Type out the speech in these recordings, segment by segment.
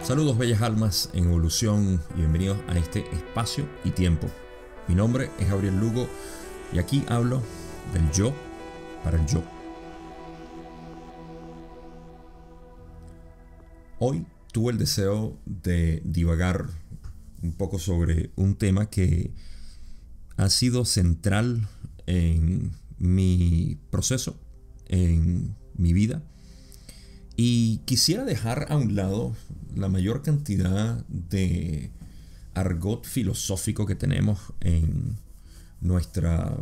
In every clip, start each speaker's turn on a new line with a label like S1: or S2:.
S1: Saludos bellas almas en evolución y bienvenidos a este espacio y tiempo. Mi nombre es Gabriel Lugo y aquí hablo del yo para el yo. Hoy tuve el deseo de divagar un poco sobre un tema que ha sido central en mi proceso, en mi vida. Y quisiera dejar a un lado la mayor cantidad de argot filosófico que tenemos en nuestra,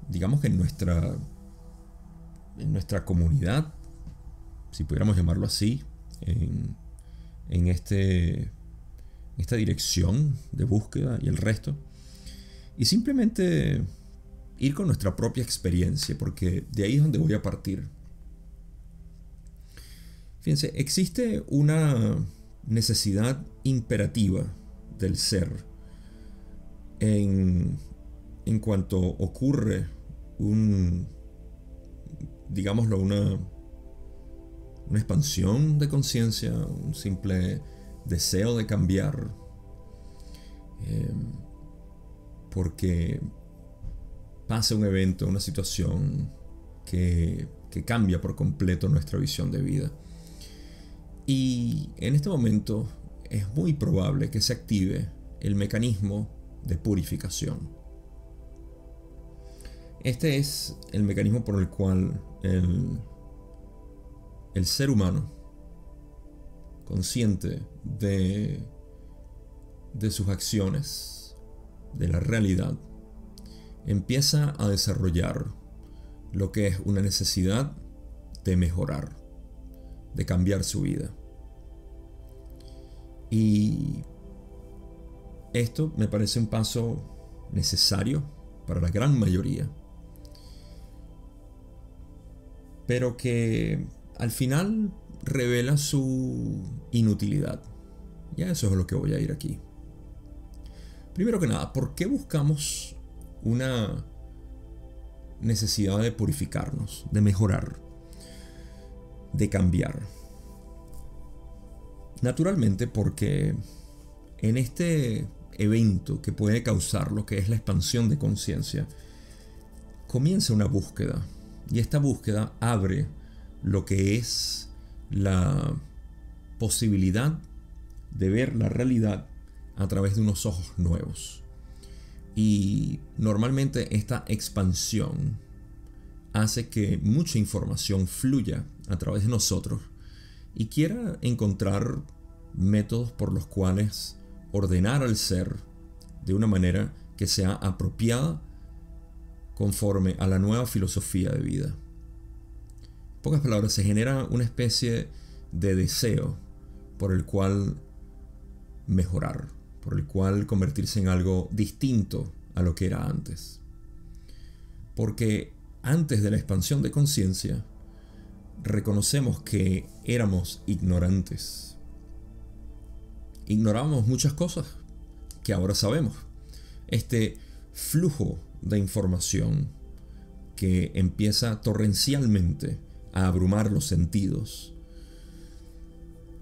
S1: digamos que en nuestra comunidad, si pudiéramos llamarlo así, en esta dirección de búsqueda y el resto. Y simplemente ir con nuestra propia experiencia, porque de ahí es donde voy a partir. Fíjense, existe una necesidad imperativa del ser en cuanto ocurre digámoslo, una expansión de conciencia, un simple deseo de cambiar, porque pasa un evento, una situación que cambia por completo nuestra visión de vida. Y en este momento es muy probable que se active el mecanismo de purificación. Este es el mecanismo por el cual el ser humano, consciente de sus acciones, de la realidad, empieza a desarrollar lo que es una necesidad de mejorar, de cambiar su vida. Y esto me parece un paso necesario para la gran mayoría, pero que al final revela su inutilidad. Y a eso es a lo que voy a ir aquí. Primero que nada, ¿por qué buscamos una necesidad de purificarnos, de mejorar, de cambiar? Naturalmente porque en este evento que puede causar lo que es la expansión de conciencia, comienza una búsqueda, y esta búsqueda abre lo que es la posibilidad de ver la realidad a través de unos ojos nuevos. Y normalmente esta expansión hace que mucha información fluya a través de nosotros y quiera encontrar métodos por los cuales ordenar al ser de una manera que sea apropiada conforme a la nueva filosofía de vida. En pocas palabras, se genera una especie de deseo por el cual mejorar, por el cual convertirse en algo distinto a lo que era antes. Porque antes de la expansión de conciencia, reconocemos que éramos ignorantes. Ignorábamos muchas cosas que ahora sabemos. Este flujo de información que empieza torrencialmente a abrumar los sentidos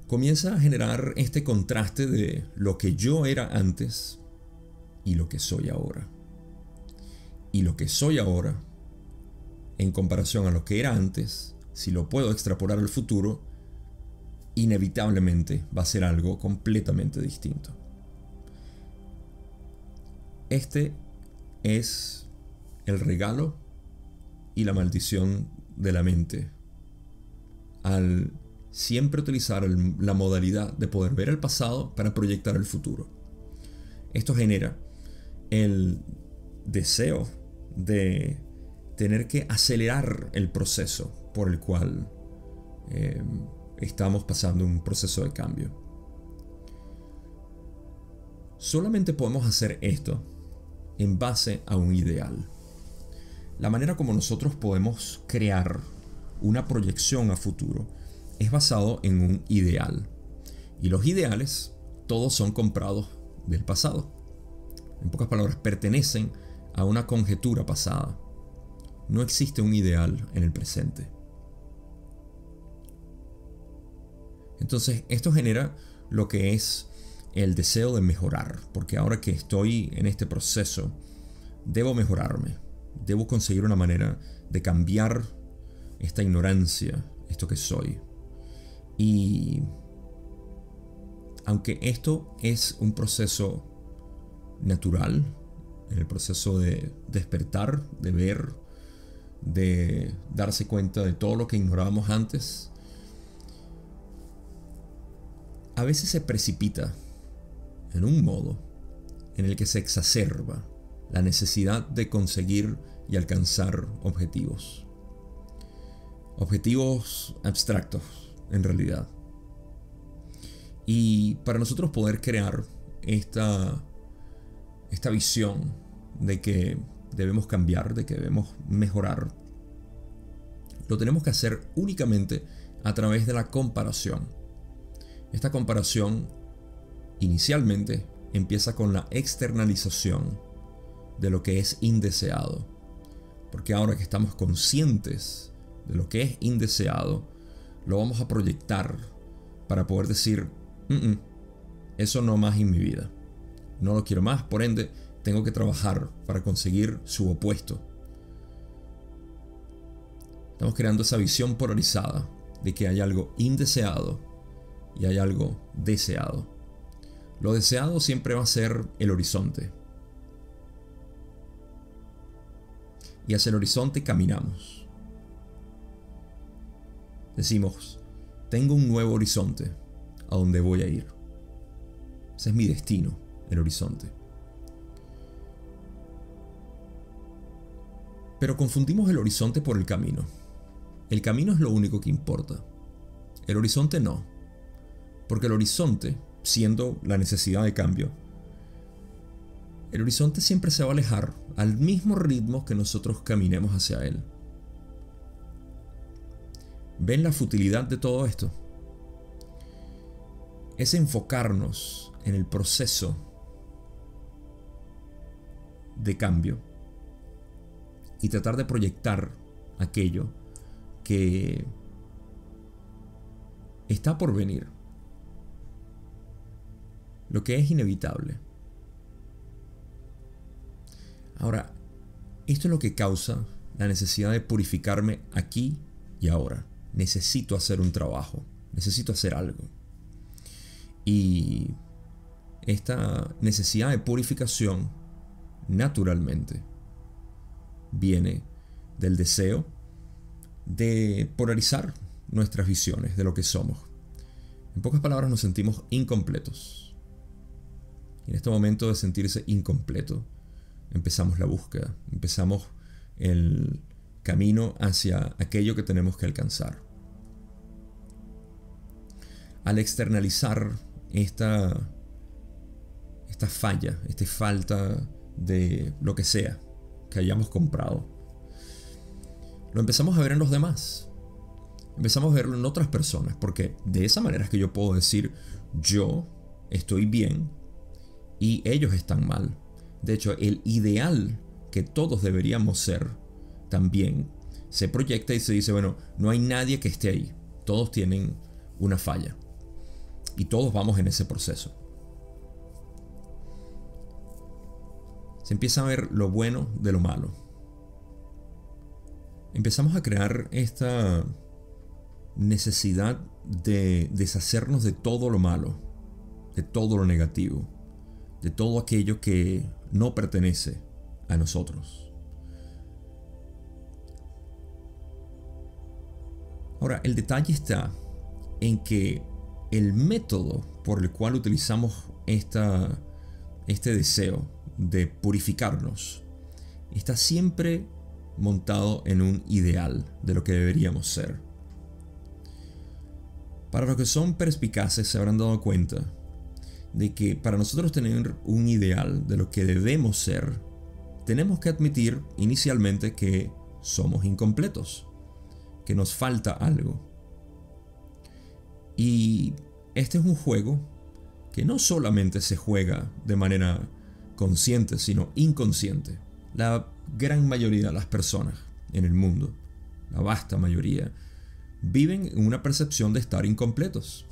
S1: comienza a generar este contraste de lo que yo era antes y lo que soy ahora. Y lo que soy ahora, en comparación a lo que era antes, si lo puedo extrapolar al futuro, inevitablemente va a ser algo completamente distinto. Este es el regalo y la maldición de la mente al siempre utilizar la modalidad de poder ver el pasado para proyectar el futuro. Esto genera el deseo de tener que acelerar el proceso por el cual estamos pasando un proceso de cambio. Solamente podemos hacer esto en base a un ideal. La manera como nosotros podemos crear una proyección a futuro es basado en un ideal. Y los ideales, todos son comprados del pasado. En pocas palabras, pertenecen a una conjetura pasada. No existe un ideal en el presente. Entonces esto genera lo que es el deseo de mejorar, porque ahora que estoy en este proceso, debo mejorarme, debo conseguir una manera de cambiar esta ignorancia, esto que soy. Y aunque esto es un proceso natural, en el proceso de despertar, de ver, de darse cuenta de todo lo que ignorábamos antes, a veces se precipita en un modo en el que se exacerba la necesidad de conseguir y alcanzar objetivos. Objetivos abstractos, en realidad. Y para nosotros poder crear esta visión de que debemos cambiar, de que debemos mejorar, lo tenemos que hacer únicamente a través de la comparación. Esta comparación inicialmente empieza con la externalización de lo que es indeseado. Porque ahora que estamos conscientes de lo que es indeseado, lo vamos a proyectar para poder decir, eso no más en mi vida. No lo quiero más, por ende, tengo que trabajar para conseguir su opuesto. Estamos creando esa visión polarizada de que hay algo indeseado y hay algo deseado. Lo deseado siempre va a ser el horizonte. Y hacia el horizonte caminamos. Decimos, tengo un nuevo horizonte a donde voy a ir. Ese es mi destino, el horizonte. Pero confundimos el horizonte por el camino. El camino es lo único que importa. El horizonte no. Porque el horizonte, siendo la necesidad de cambio, el horizonte siempre se va a alejar al mismo ritmo que nosotros caminemos hacia él. ¿Ven la futilidad de todo esto? Es enfocarnos en el proceso de cambio y tratar de proyectar aquello que está por venir, lo que es inevitable. Ahora, esto es lo que causa la necesidad de purificarme aquí y ahora. Necesito hacer un trabajo, necesito hacer algo. Y esta necesidad de purificación, naturalmente, viene del deseo de polarizar nuestras visiones de lo que somos. En pocas palabras, nos sentimos incompletos. Y en este momento de sentirse incompleto, empezamos la búsqueda, empezamos el camino hacia aquello que tenemos que alcanzar. Al externalizar esta falla, esta falta de lo que sea que hayamos comprado, lo empezamos a ver en los demás. Empezamos a verlo en otras personas, porque de esa manera es que yo puedo decir, yo estoy bien y ellos están mal. De hecho, el ideal que todos deberíamos ser también se proyecta y se dice, bueno, no hay nadie que esté ahí. Todos tienen una falla. Y todos vamos en ese proceso. Se empieza a ver lo bueno de lo malo. Empezamos a crear esta necesidad de deshacernos de todo lo malo, de todo lo negativo, de todo aquello que no pertenece a nosotros. Ahora, el detalle está en que el método por el cual utilizamos este deseo de purificarnos está siempre montado en un ideal de lo que deberíamos ser. Para los que son perspicaces se habrán dado cuenta de que para nosotros tener un ideal de lo que debemos ser, tenemos que admitir inicialmente que somos incompletos, que nos falta algo. Y este es un juego que no solamente se juega de manera consciente, sino inconsciente. La gran mayoría de las personas en el mundo, la vasta mayoría, viven en una percepción de estar incompletos.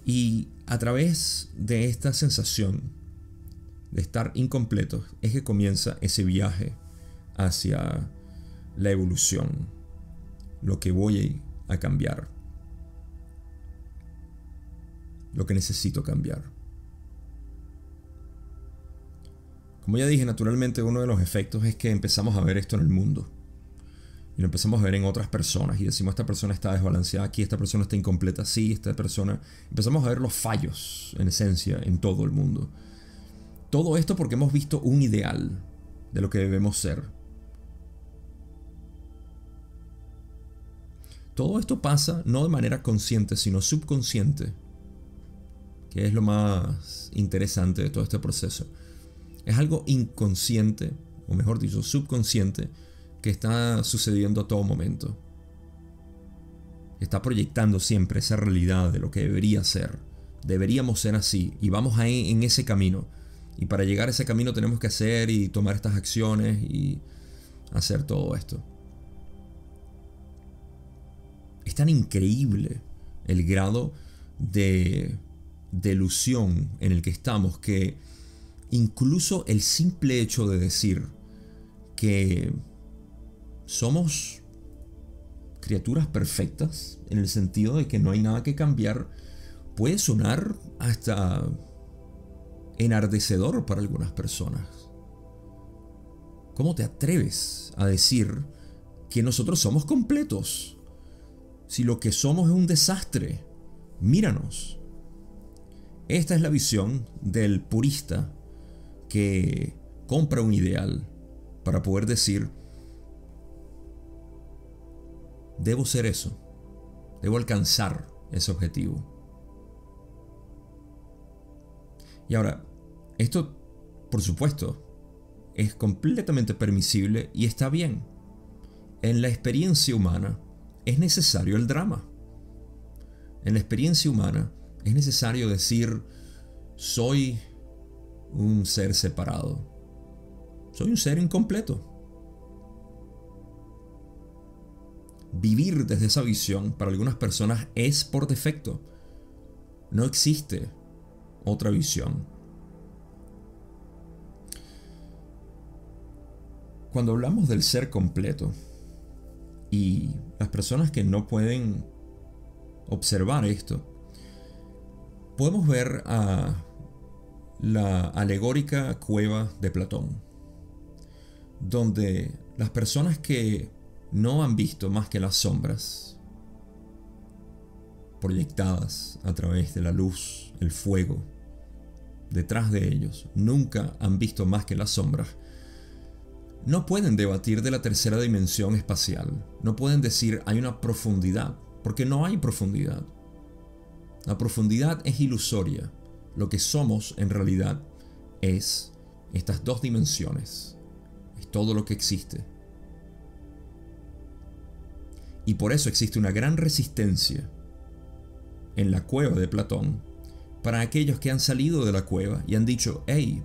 S1: Y a través de esta sensación de estar incompletos es que comienza ese viaje hacia la evolución, lo que voy a cambiar, lo que necesito cambiar. Como ya dije, naturalmente uno de los efectos es que empezamos a ver esto en el mundo. Y lo empezamos a ver en otras personas. Y decimos, esta persona está desbalanceada aquí, esta persona está incompleta así, esta persona... Empezamos a ver los fallos, en esencia, en todo el mundo. Todo esto porque hemos visto un ideal de lo que debemos ser. Todo esto pasa no de manera consciente, sino subconsciente. Que es lo más interesante de todo este proceso. Es algo inconsciente, o mejor dicho, subconsciente, que está sucediendo a todo momento. Está proyectando siempre esa realidad de lo que debería ser. Deberíamos ser así, y vamos ahí en ese camino. Y para llegar a ese camino tenemos que hacer y tomar estas acciones y hacer todo esto. Es tan increíble el grado de ilusión en el que estamos que incluso el simple hecho de decir que somos criaturas perfectas, en el sentido de que no hay nada que cambiar, puede sonar hasta enardecedor para algunas personas. ¿Cómo te atreves a decir que nosotros somos completos? Si lo que somos es un desastre, míranos. Esta es la visión del purista que compra un ideal para poder decir, debo ser eso, debo alcanzar ese objetivo. Y ahora, esto, por supuesto, es completamente permisible y está bien. En la experiencia humana es necesario el drama. En la experiencia humana es necesario decir, soy un ser separado. Soy un ser incompleto. Vivir desde esa visión para algunas personas es por defecto. No existe otra visión. Cuando hablamos del ser completo y las personas que no pueden observar esto, podemos ver a la alegórica cueva de Platón, donde las personas que no han visto más que las sombras proyectadas a través de la luz, el fuego, detrás de ellos, nunca han visto más que las sombras, no pueden debatir de la tercera dimensión espacial, no pueden decir hay una profundidad, porque no hay profundidad. La profundidad es ilusoria. Lo que somos en realidad es estas dos dimensiones. Es todo lo que existe. Y por eso existe una gran resistencia en la cueva de Platón para aquellos que han salido de la cueva y han dicho, hey,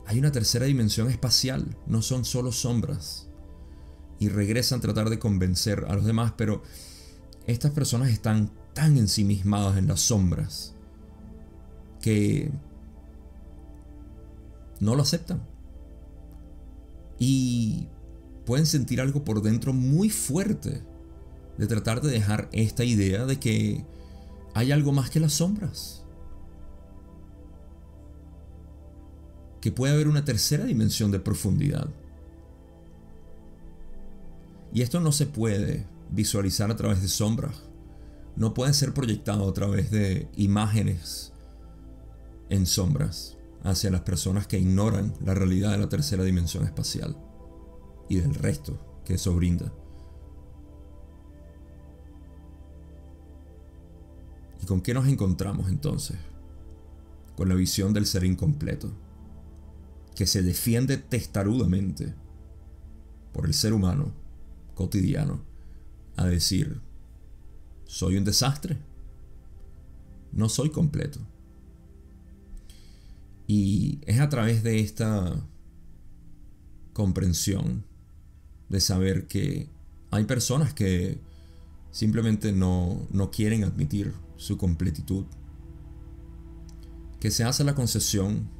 S1: hay una tercera dimensión espacial, no son solo sombras. Y regresan a tratar de convencer a los demás, pero estas personas están tan ensimismadas en las sombras que no lo aceptan. Y pueden sentir algo por dentro muy fuerte de tratar de dejar esta idea de que hay algo más que las sombras. Que puede haber una tercera dimensión de profundidad. Y esto no se puede visualizar a través de sombras. No puede ser proyectado a través de imágenes en sombras hacia las personas que ignoran la realidad de la tercera dimensión espacial y del resto que eso brinda. ¿Y con qué nos encontramos entonces? Con la visión del ser incompleto, que se defiende testarudamente por el ser humano cotidiano a decir, soy un desastre, no soy completo. Y es a través de esta comprensión de saber que hay personas que simplemente no quieren admitir su completitud que se hace la concesión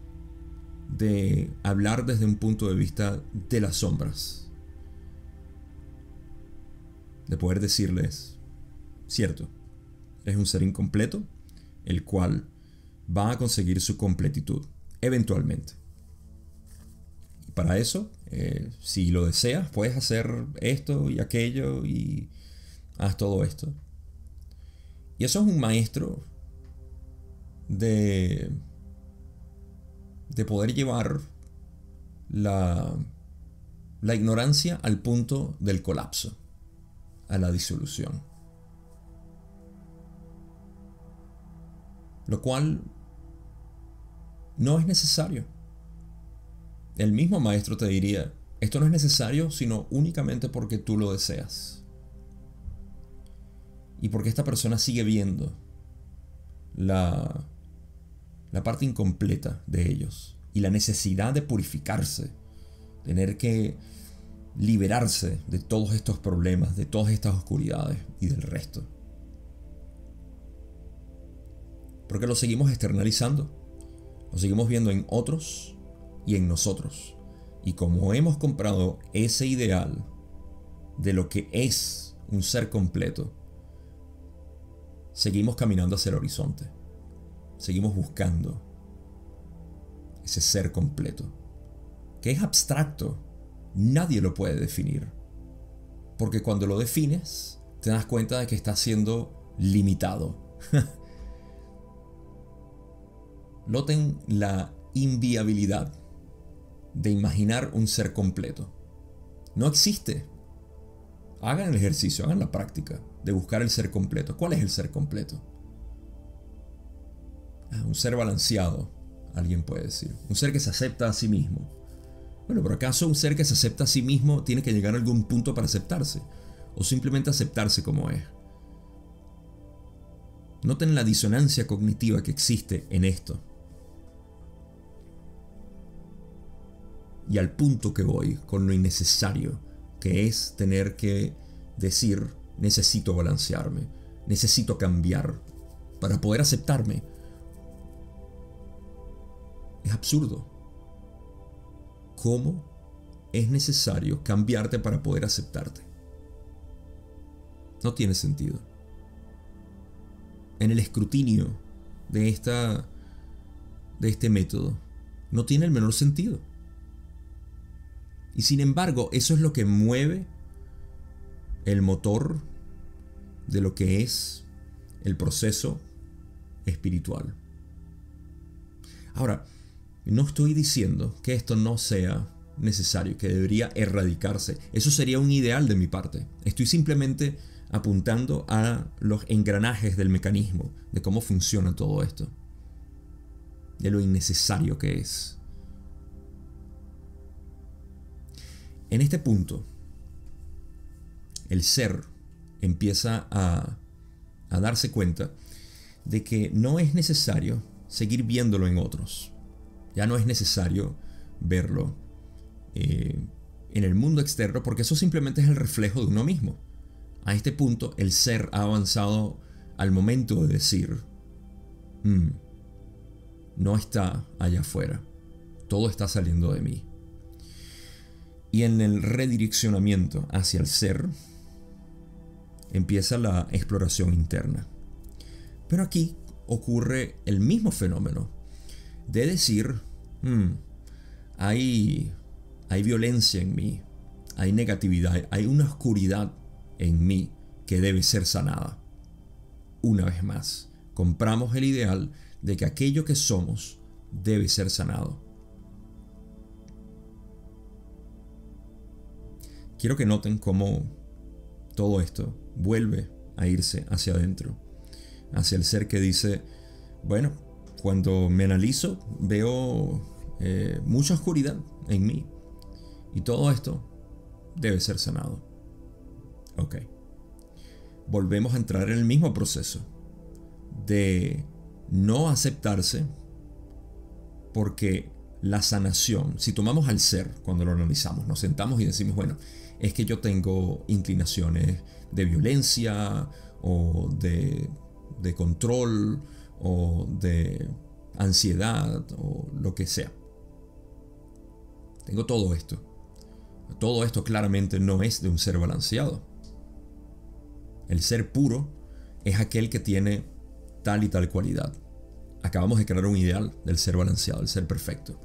S1: de hablar desde un punto de vista de las sombras, de poder decirles, cierto, es un ser incompleto, el cual va a conseguir su completitud, eventualmente. Y para eso, si lo deseas, puedes hacer esto y aquello y haz todo esto. Y eso es un maestro de poder llevar la ignorancia al punto del colapso, a la disolución. Lo cual no es necesario. El mismo maestro te diría, esto no es necesario sino únicamente porque tú lo deseas. Y porque esta persona sigue viendo la parte incompleta de ellos y la necesidad de purificarse, tener que liberarse de todos estos problemas, de todas estas oscuridades y del resto. Porque lo seguimos externalizando, lo seguimos viendo en otros y en nosotros. Y como hemos comprado ese ideal de lo que es un ser completo, seguimos caminando hacia el horizonte. Seguimos buscando ese ser completo, que es abstracto. Nadie lo puede definir. Porque cuando lo defines, te das cuenta de que está siendo limitado. Noten la inviabilidad de imaginar un ser completo. No existe. Hagan el ejercicio, hagan la práctica de buscar el ser completo. ¿Cuál es el ser completo? Un ser balanceado, alguien puede decir. Un ser que se acepta a sí mismo. Bueno, ¿pero acaso un ser que se acepta a sí mismo tiene que llegar a algún punto para aceptarse? ¿O simplemente aceptarse como es? Noten la disonancia cognitiva que existe en esto. Y al punto que voy con lo innecesario que es tener que decir, necesito balancearme, necesito cambiar para poder aceptarme. Es absurdo. ¿Cómo es necesario cambiarte para poder aceptarte? No tiene sentido. En el escrutinio de este método, no tiene el menor sentido. Y sin embargo, eso es lo que mueve el motor de lo que es el proceso espiritual. Ahora, no estoy diciendo que esto no sea necesario, que debería erradicarse. Eso sería un ideal de mi parte. Estoy simplemente apuntando a los engranajes del mecanismo, de cómo funciona todo esto, de lo innecesario que es. En este punto, el ser empieza a darse cuenta de que no es necesario seguir viéndolo en otros. Ya no es necesario verlo en el mundo externo, porque eso simplemente es el reflejo de uno mismo. A este punto, el ser ha avanzado al momento de decir, no está allá afuera, todo está saliendo de mí. Y en el redireccionamiento hacia el ser, empieza la exploración interna. Pero aquí ocurre el mismo fenómeno de decir, hay violencia en mí, hay negatividad, hay una oscuridad en mí que debe ser sanada. Una vez más, compramos el ideal de que aquello que somos debe ser sanado. Quiero que noten cómo todo esto vuelve a irse hacia adentro, hacia el ser que dice, bueno, cuando me analizo veo mucha oscuridad en mí y todo esto debe ser sanado. Ok. Volvemos a entrar en el mismo proceso de no aceptarse, porque la sanación, si tomamos al ser, cuando lo analizamos, nos sentamos y decimos, bueno, es que yo tengo inclinaciones de violencia o de control o de ansiedad o lo que sea. Tengo todo esto. Todo esto claramente no es de un ser balanceado. El ser puro es aquel que tiene tal y tal cualidad. Acabamos de crear un ideal del ser balanceado, del ser perfecto.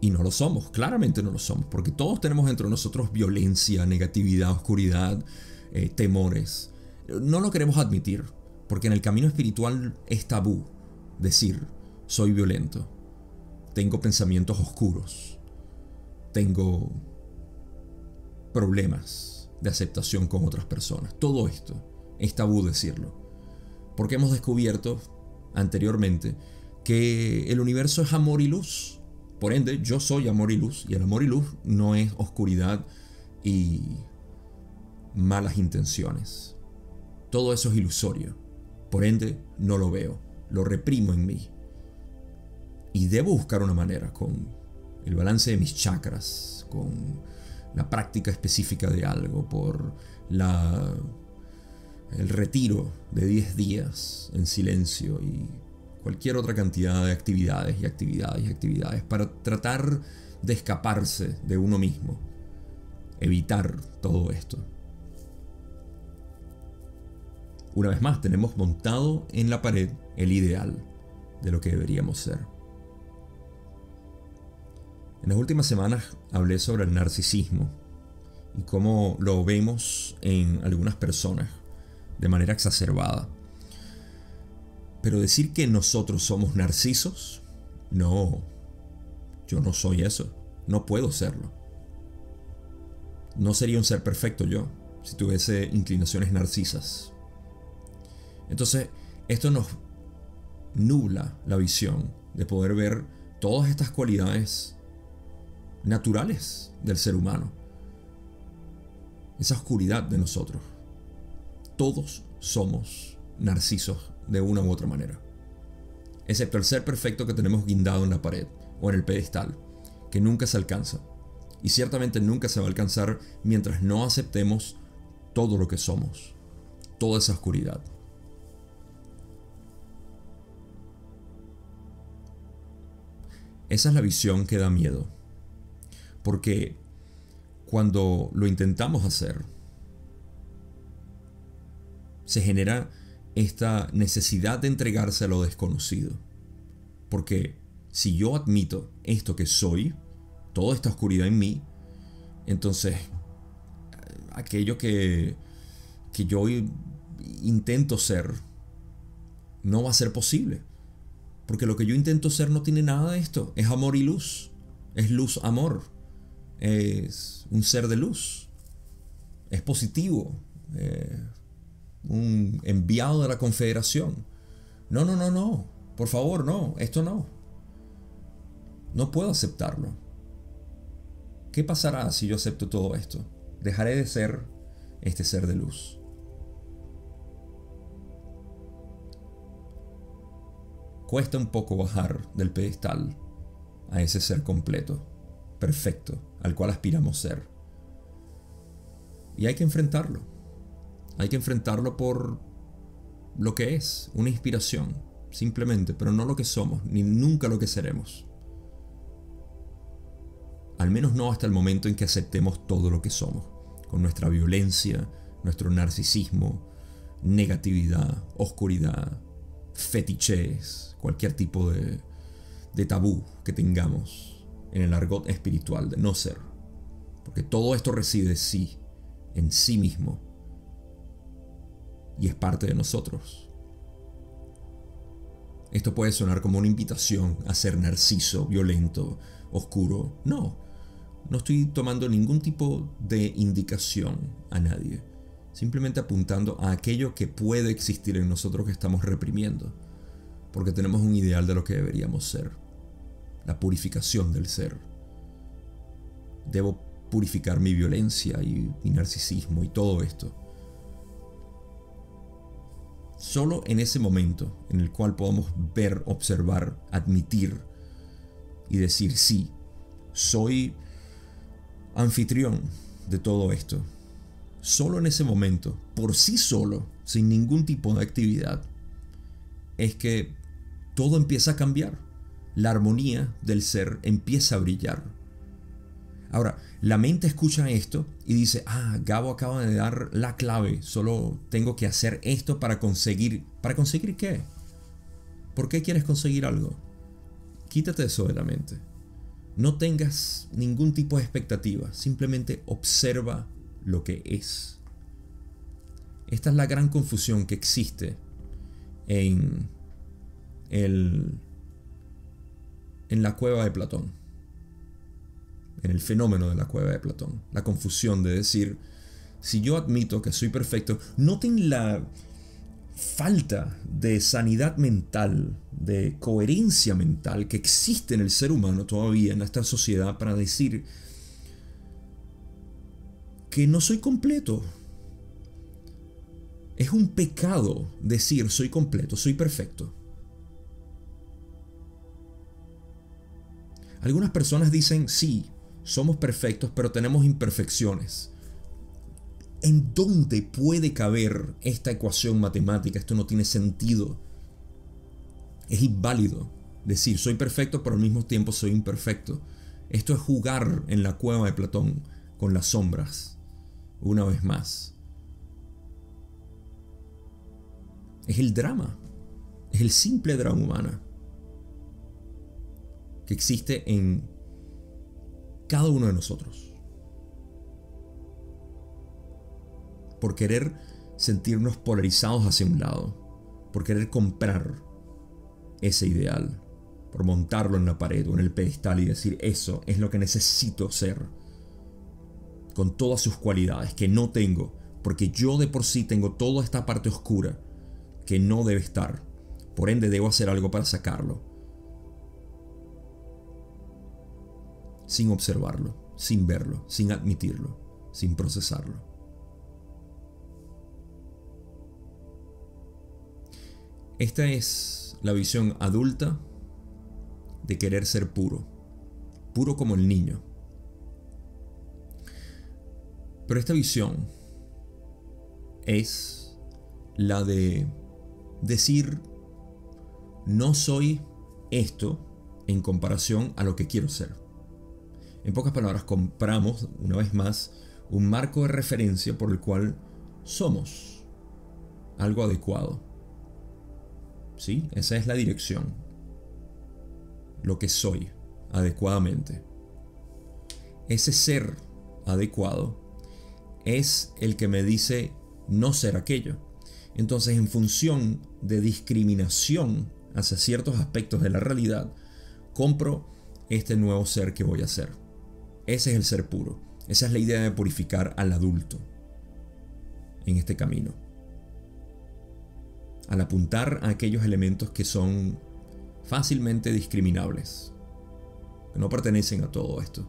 S1: Y no lo somos, claramente no lo somos, porque todos tenemos dentro de nosotros violencia, negatividad, oscuridad, temores. No lo queremos admitir, porque en el camino espiritual es tabú decir, soy violento, tengo pensamientos oscuros, tengo problemas de aceptación con otras personas. Todo esto es tabú decirlo, porque hemos descubierto anteriormente que el universo es amor y luz. Por ende, yo soy amor y luz, y el amor y luz no es oscuridad y malas intenciones. Todo eso es ilusorio. Por ende, no lo veo, lo reprimo en mí. Y debo buscar una manera, con el balance de mis chakras, con la práctica específica de algo, por el retiro de 10 días en silencio y cualquier otra cantidad de actividades para tratar de escaparse de uno mismo, evitar todo esto. Una vez más, tenemos montado en la pared el ideal de lo que deberíamos ser. En las últimas semanas hablé sobre el narcisismo y cómo lo vemos en algunas personas de manera exacerbada. Pero decir que nosotros somos narcisos, no, yo no soy eso, no puedo serlo. No sería un ser perfecto yo, si tuviese inclinaciones narcisas. Entonces, esto nos nubla la visión de poder ver todas estas cualidades naturales del ser humano. Esa oscuridad de nosotros. Todos somos narcisos de una u otra manera, excepto el ser perfecto que tenemos guindado en la pared o en el pedestal, que nunca se alcanza, y ciertamente nunca se va a alcanzar mientras no aceptemos todo lo que somos, toda esa oscuridad. Esa es la visión que da miedo, porque cuando lo intentamos hacer, se genera esta necesidad de entregarse a lo desconocido. Porque si yo admito esto que soy, toda esta oscuridad en mí, entonces aquello que yo intento ser no va a ser posible. Porque lo que yo intento ser no tiene nada de esto. Es amor y luz. Es luz-amor. Es un ser de luz. Es positivo. Un enviado de la Confederación. No. Por favor, no. Esto no. No puedo aceptarlo. ¿Qué pasará si yo acepto todo esto? Dejaré de ser este ser de luz. Cuesta un poco bajar del pedestal a ese ser completo, perfecto, al cual aspiramos ser. Y hay que enfrentarlo. Hay que enfrentarlo por lo que es, una inspiración, simplemente, pero no lo que somos, ni nunca lo que seremos. Al menos no hasta el momento en que aceptemos todo lo que somos, con nuestra violencia, nuestro narcisismo, negatividad, oscuridad, fetiches, cualquier tipo de tabú que tengamos en el argot espiritual de no ser. Porque todo esto reside en sí mismo, y es parte de nosotros. Esto puede sonar como una invitación a ser narciso, violento, oscuro. No estoy tomando ningún tipo de indicación a nadie. Simplemente apuntando a aquello que puede existir en nosotros que estamos reprimiendo. Porque tenemos un ideal de lo que deberíamos ser. La purificación del ser. Debo purificar mi violencia y mi narcisismo y todo esto. Solo en ese momento en el cual podamos ver, observar, admitir y decir sí, soy anfitrión de todo esto. Solo en ese momento, por sí solo, sin ningún tipo de actividad, es que todo empieza a cambiar. La armonía del ser empieza a brillar. Ahora, la mente escucha esto y dice, Gabo acaba de dar la clave, solo tengo que hacer esto para conseguir. ¿Para conseguir qué? ¿Por qué quieres conseguir algo? Quítate eso de la mente. No tengas ningún tipo de expectativa, simplemente observa lo que es. Esta es la gran confusión que existe en la cueva de Platón, en el fenómeno de la cueva de Platón. La confusión de decir, si yo admito que soy perfecto, noten la falta de sanidad mental, de coherencia mental que existe en el ser humano todavía, en esta sociedad, para decir que no soy completo. Es un pecado decir soy completo, soy perfecto. Algunas personas dicen, sí, somos perfectos, pero tenemos imperfecciones. ¿En dónde puede caber esta ecuación matemática? Esto no tiene sentido. Es inválido decir soy perfecto, pero al mismo tiempo soy imperfecto. Esto es jugar en la cueva de Platón con las sombras, una vez más. Es el drama, es el simple drama humano que existe en cada uno de nosotros. Por querer sentirnos polarizados hacia un lado, por querer comprar ese ideal, por montarlo en la pared o en el pedestal y decir eso es lo que necesito ser, con todas sus cualidades que no tengo, porque yo de por sí tengo toda esta parte oscura que no debe estar, por ende debo hacer algo para sacarlo, sin observarlo, sin verlo, sin admitirlo, sin procesarlo. Esta es la visión adulta de querer ser puro, puro como el niño. Pero esta visión es la de decir, no soy esto en comparación a lo que quiero ser. En pocas palabras, compramos, una vez más, un marco de referencia por el cual somos algo adecuado. ¿Sí? Esa es la dirección. Lo que soy adecuadamente. Ese ser adecuado es el que me dice no ser aquello. Entonces, en función de discriminación hacia ciertos aspectos de la realidad, compro este nuevo ser que voy a ser. Ese es el ser puro. Esa es la idea de purificar al adulto en este camino. Al apuntar a aquellos elementos que son fácilmente discriminables, que no pertenecen a todo esto,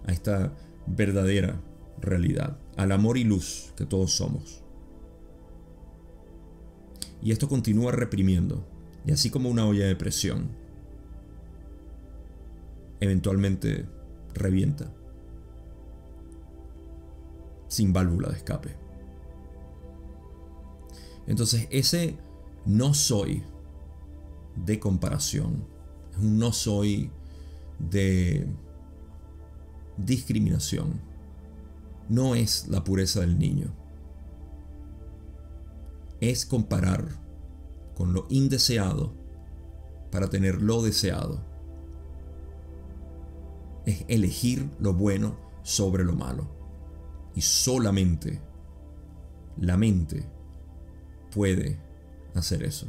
S1: a esta verdadera realidad, al amor y luz que todos somos. Y esto continúa reprimiendo, y así como una olla de presión, eventualmente revienta, sin válvula de escape. Entonces ese no soy de comparación, es un no soy de discriminación, no es la pureza del niño. Es comparar con lo indeseado para tener lo deseado. Es elegir lo bueno sobre lo malo. Y solamente la mente puede hacer eso.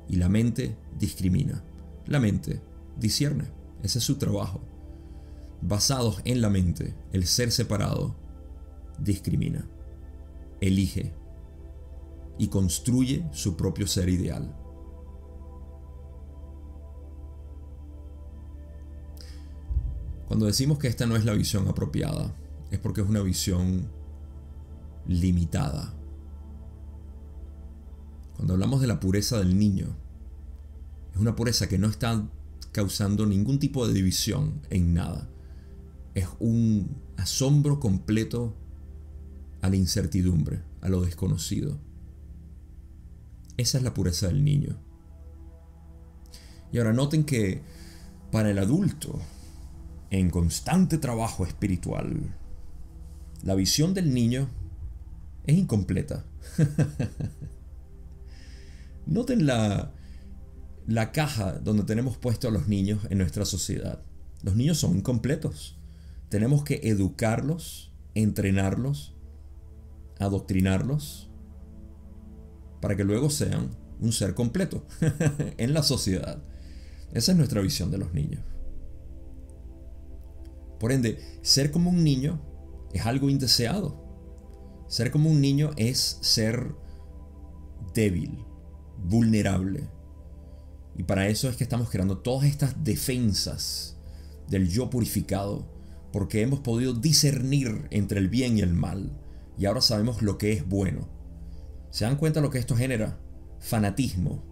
S1: Y la mente discrimina. La mente discierne. Ese es su trabajo. Basados en la mente, el ser separado discrimina, elige y construye su propio ser ideal. Cuando decimos que esta no es la visión apropiada, es porque es una visión limitada. Cuando hablamos de la pureza del niño, es una pureza que no está causando ningún tipo de división en nada. Es un asombro completo a la incertidumbre, a lo desconocido. Esa es la pureza del niño. Y ahora noten que para el adulto, en constante trabajo espiritual, la visión del niño es incompleta. Noten la caja donde tenemos puesto a los niños en nuestra sociedad. Los niños son incompletos. Tenemos que educarlos, entrenarlos, adoctrinarlos, para que luego sean un ser completo en la sociedad. Esa es nuestra visión de los niños. Por ende, ser como un niño es algo indeseado. Ser como un niño es ser débil, vulnerable. Y para eso es que estamos creando todas estas defensas del yo purificado, porque hemos podido discernir entre el bien y el mal, y ahora sabemos lo que es bueno. ¿Se dan cuenta lo que esto genera? Fanatismo.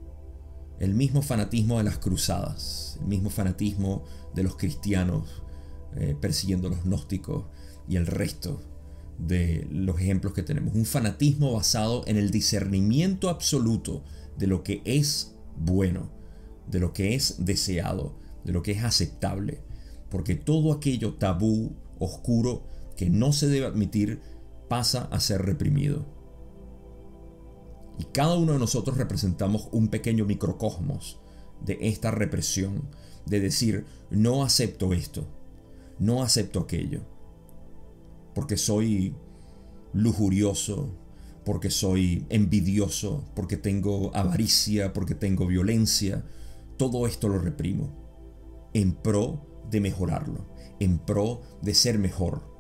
S1: El mismo fanatismo de las cruzadas, el mismo fanatismo de los cristianos persiguiendo a los gnósticos y el resto de los ejemplos que tenemos. Un fanatismo basado en el discernimiento absoluto de lo que es bueno, de lo que es deseado, de lo que es aceptable. Porque todo aquello tabú, oscuro, que no se debe admitir, pasa a ser reprimido. Y cada uno de nosotros representamos un pequeño microcosmos de esta represión, de decir, no acepto esto, no acepto aquello, porque soy lujurioso, porque soy envidioso, porque tengo avaricia, porque tengo violencia. Todo esto lo reprimo en pro de mejorarlo, en pro de ser mejor.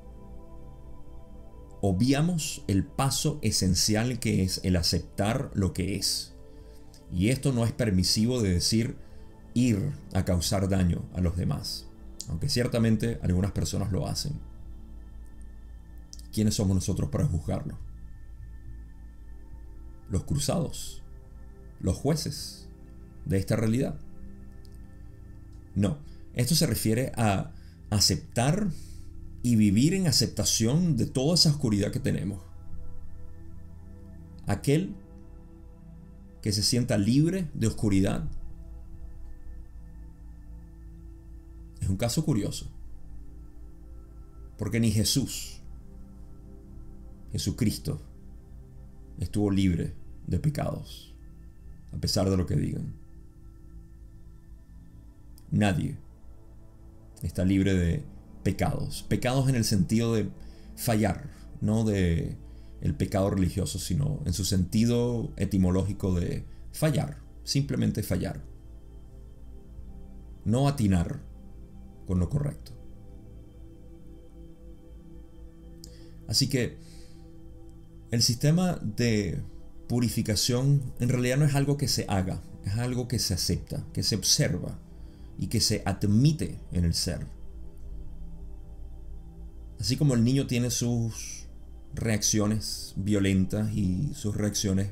S1: Obviamos el paso esencial que es el aceptar lo que es. Y esto no es permisivo de decir ir a causar daño a los demás, aunque ciertamente algunas personas lo hacen. ¿Quiénes somos nosotros para juzgarlo? Los cruzados, los jueces de esta realidad. No, esto se refiere a aceptar y vivir en aceptación de toda esa oscuridad que tenemos. Aquel que se sienta libre de oscuridad es un caso curioso, porque ni Jesucristo, estuvo libre de pecados, a pesar de lo que digan. Nadie está libre de pecados. Pecados en el sentido de fallar, no de el pecado religioso, sino en su sentido etimológico de fallar, simplemente fallar. No atinar con lo correcto. Así que el sistema de purificación en realidad no es algo que se haga, es algo que se acepta, que se observa y que se admite en el ser. Así como el niño tiene sus reacciones violentas y sus reacciones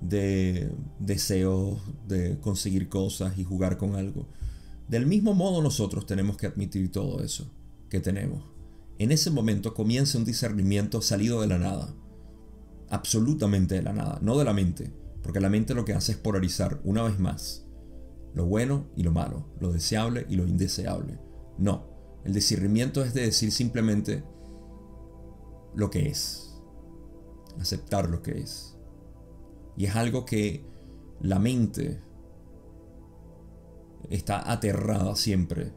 S1: de deseos de conseguir cosas y jugar con algo, del mismo modo nosotros tenemos que admitir todo eso que tenemos. En ese momento comienza un discernimiento salido de la nada, absolutamente de la nada, no de la mente, porque la mente lo que hace es polarizar una vez más lo bueno y lo malo, lo deseable y lo indeseable. No, el discernimiento es de decir simplemente lo que es, aceptar lo que es. Y es algo que la mente está aterrada siempre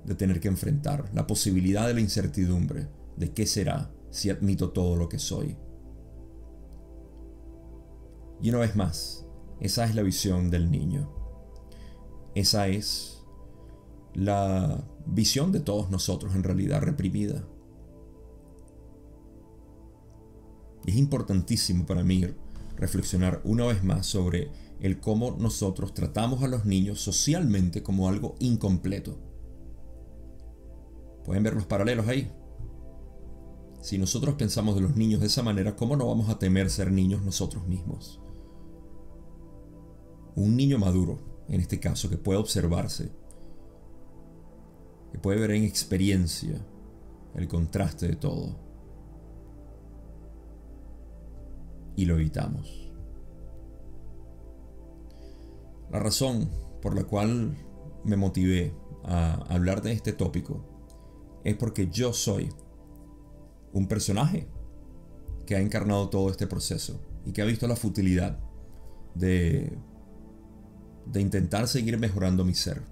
S1: de tener que enfrentar, la posibilidad de la incertidumbre de qué será si admito todo lo que soy. Y una vez más, esa es la visión del niño. Esa es la visión de todos nosotros en realidad reprimida. Es importantísimo para mí reflexionar una vez más sobre el cómo nosotros tratamos a los niños socialmente como algo incompleto. ¿Pueden ver los paralelos ahí? Si nosotros pensamos de los niños de esa manera, ¿cómo no vamos a temer ser niños nosotros mismos? Un niño maduro, en este caso, que puede observarse, que puede ver en experiencia el contraste de todo, y lo evitamos. La razón por la cual me motivé a hablar de este tópico es porque yo soy un personaje que ha encarnado todo este proceso y que ha visto la futilidad de intentar seguir mejorando mi ser.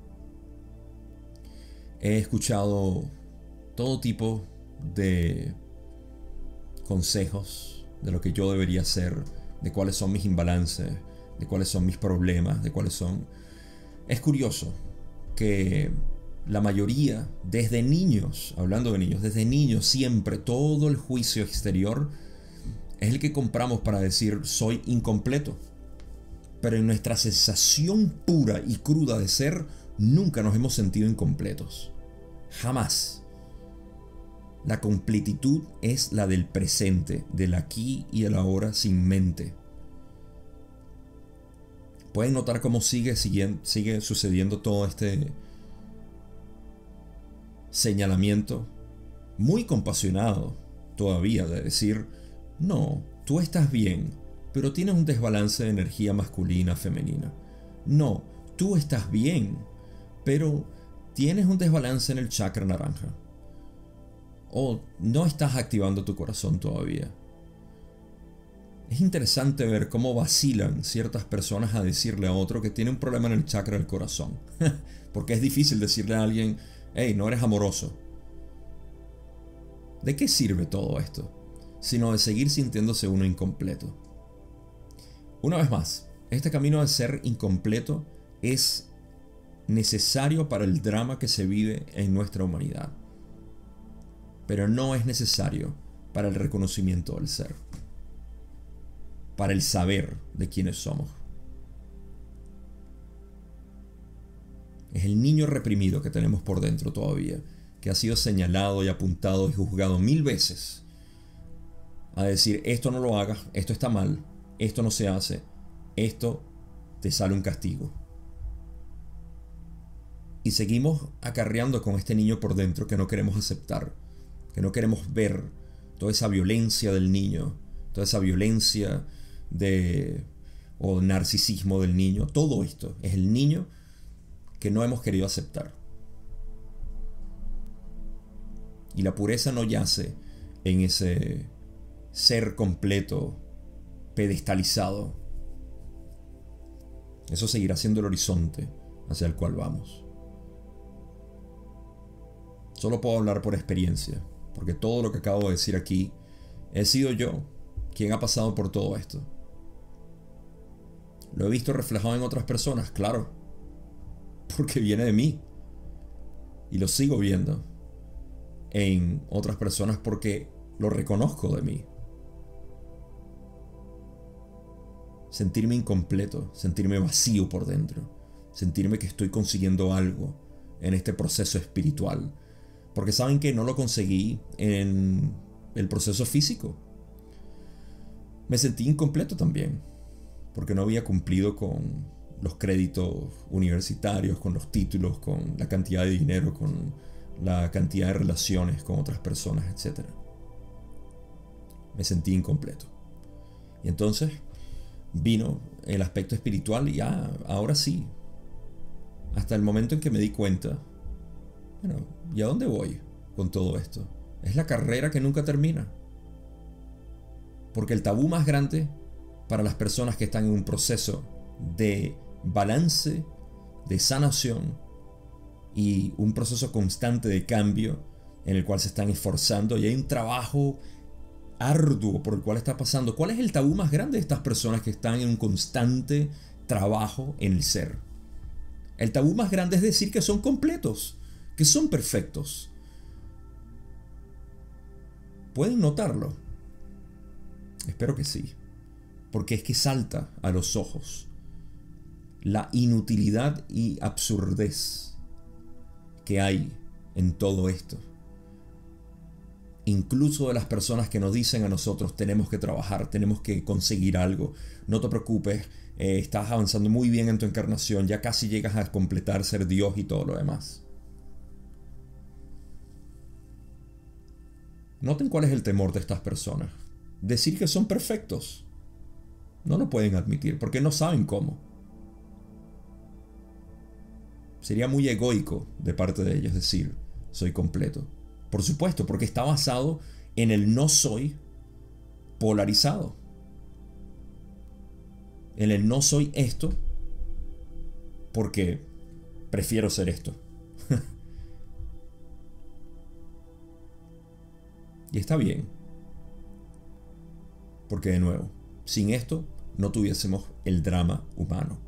S1: He escuchado todo tipo de consejos de lo que yo debería hacer, de cuáles son mis imbalances, de cuáles son mis problemas, de cuáles son... Es curioso que la mayoría, desde niños, hablando de niños, desde niños siempre todo el juicio exterior es el que compramos para decir soy incompleto. Pero en nuestra sensación pura y cruda de ser, nunca nos hemos sentido incompletos. Jamás. La completitud es la del presente, del aquí y el ahora sin mente. Pueden notar cómo sigue sucediendo todo este señalamiento muy compasionado todavía de decir, no, tú estás bien, pero tienes un desbalance de energía masculina, femenina. No, tú estás bien, pero tienes un desbalance en el chakra naranja. O no estás activando tu corazón todavía. Es interesante ver cómo vacilan ciertas personas a decirle a otro que tiene un problema en el chakra del corazón. Porque es difícil decirle a alguien, hey, no eres amoroso. ¿De qué sirve todo esto? Sino de seguir sintiéndose uno incompleto. Una vez más, este camino de ser incompleto es necesario para el drama que se vive en nuestra humanidad. Pero no es necesario para el reconocimiento del ser. Para el saber de quiénes somos. Es el niño reprimido que tenemos por dentro todavía, que ha sido señalado y apuntado y juzgado 1000 veces a decir esto no lo hagas, esto está mal, esto no se hace, esto te sale un castigo. Y seguimos acarreando con este niño por dentro que no queremos aceptar, que no queremos ver toda esa violencia del niño, toda esa violencia o narcisismo del niño. Todo esto es el niño que no hemos querido aceptar. Y la pureza no yace en ese ser completo, pedestalizado. Eso seguirá siendo el horizonte hacia el cual vamos. Solo puedo hablar por experiencia, porque todo lo que acabo de decir aquí he sido yo quien ha pasado por todo esto. Lo he visto reflejado en otras personas, claro, porque viene de mí. Y lo sigo viendo en otras personas porque lo reconozco de mí. Sentirme incompleto, sentirme vacío por dentro, sentirme que estoy consiguiendo algo en este proceso espiritual. Porque saben que no lo conseguí en el proceso físico. Me sentí incompleto también, porque no había cumplido con los créditos universitarios, con los títulos, con la cantidad de dinero, con la cantidad de relaciones con otras personas, etc. Me sentí incompleto. Y entonces vino el aspecto espiritual y ahora sí. Hasta el momento en que me di cuenta, bueno, ¿y a dónde voy con todo esto? Es la carrera que nunca termina. Porque el tabú más grande para las personas que están en un proceso de balance, de sanación y un proceso constante de cambio en el cual se están esforzando y hay un trabajo arduo por el cual está pasando. ¿Cuál es el tabú más grande de estas personas que están en un constante trabajo en el ser? El tabú más grande es decir que son completos, que son perfectos. ¿Pueden notarlo? Espero que sí, porque es que salta a los ojos la inutilidad y absurdez que hay en todo esto. Incluso de las personas que nos dicen a nosotros tenemos que trabajar, tenemos que conseguir algo, no te preocupes, estás avanzando muy bien en tu encarnación, ya casi llegas a completar ser Dios y todo lo demás. Noten cuál es el temor de estas personas. Decir que son perfectos. No lo pueden admitir porque no saben cómo. Sería muy egoico de parte de ellos decir, soy completo. Por supuesto, porque está basado en el no soy polarizado. En el no soy esto porque prefiero ser esto. Y está bien. Porque de nuevo, sin esto no tuviésemos el drama humano.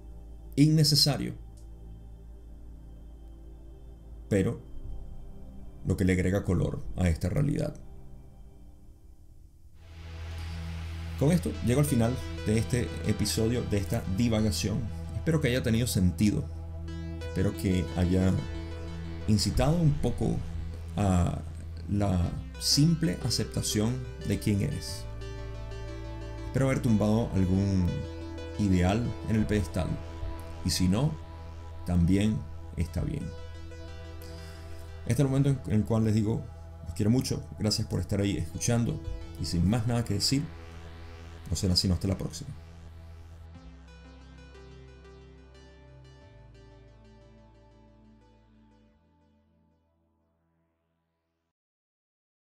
S1: Innecesario. Pero lo que le agrega color a esta realidad. Con esto llego al final de este episodio, de esta divagación. Espero que haya tenido sentido. Espero que haya incitado un poco a la simple aceptación de quién eres. Espero haber tumbado algún ideal en el pedestal. Y si no, también está bien. Este es el momento en el cual les digo, los quiero mucho, gracias por estar ahí escuchando. Y sin más nada que decir, no será sino hasta la próxima.